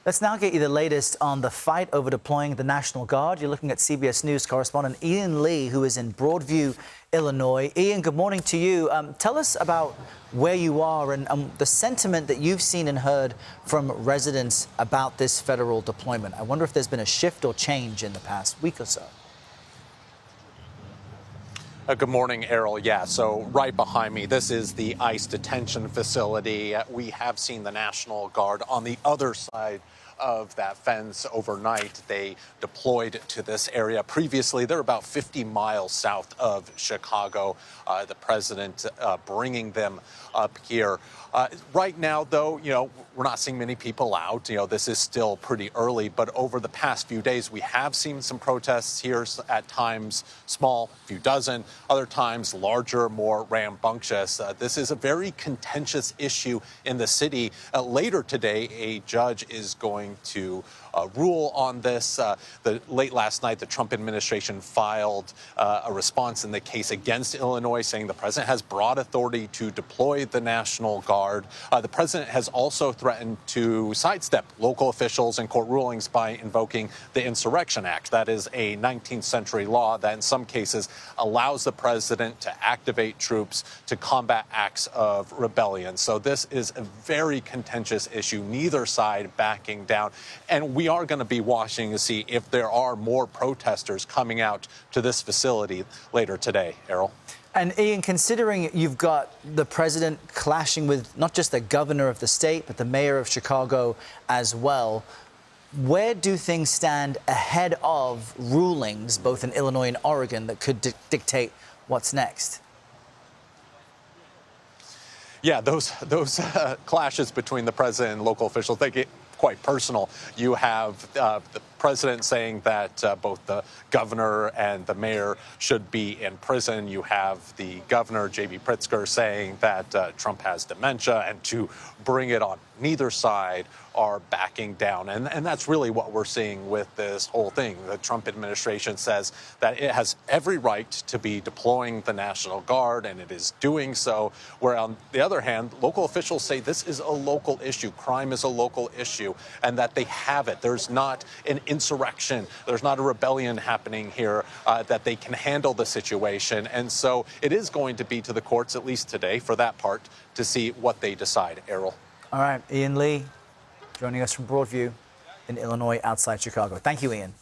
Let's now get you the latest on the fight over deploying the National Guard. You're looking at CBS News correspondent Ian Lee, who is in Broadview, Illinois. Ian, good morning to you. Tell us about where you are and the sentiment that you've seen and heard from residents about this federal deployment. I wonder if there's been a shift or change in the past week or so. Good morning, Errol. Yeah, so right behind me, this is the ICE detention facility. We have seen the National Guard on the other side of that fence overnight. They deployed to this area. Previously, they're about 50 miles south of Chicago. The president bringing them up here. Right now, though, we're not seeing many people out. This is still pretty early, but over the past few days, we have seen some protests here, at times small, few dozen, other times larger, more rambunctious. This is a very contentious issue in the city. Later today, a judge is going to rule on this. Late last night, the Trump administration filed a response in the case against Illinois, saying the president has broad authority to deploy the National Guard. The president has also threatened to sidestep local officials and court rulings by invoking the Insurrection Act. That is a 19th century law that in some cases allows the president to activate troops to combat acts of rebellion. So this is a very contentious issue, neither side backing down. And we are going to be watching to see if there are more protesters coming out to this facility later today, Errol. And Ian, considering you've got the president clashing with not just the governor of the state, but the mayor of Chicago as well, where do things stand ahead of rulings, both in Illinois and Oregon, that could dictate what's next? Yeah, those clashes between the president and local officials, they get quite personal. You have the president saying that both the governor and the mayor should be in prison. You have the governor, J.B. Pritzker, saying that Trump has dementia, and to bring it on. Neither side are backing down. And that's really what we're seeing with this whole thing. The Trump administration says that it has every right to be deploying the National Guard, and it is doing so. Where on the other hand, local officials say this is a local issue. Crime is a local issue, and that they have it. There's not an insurrection. There's not a rebellion happening here, that they can handle the situation. And so it is going to be to the courts, at least today, for that part, to see what they decide. Errol. All right, Ian Lee joining us from Broadview in Illinois outside Chicago. Thank you, Ian.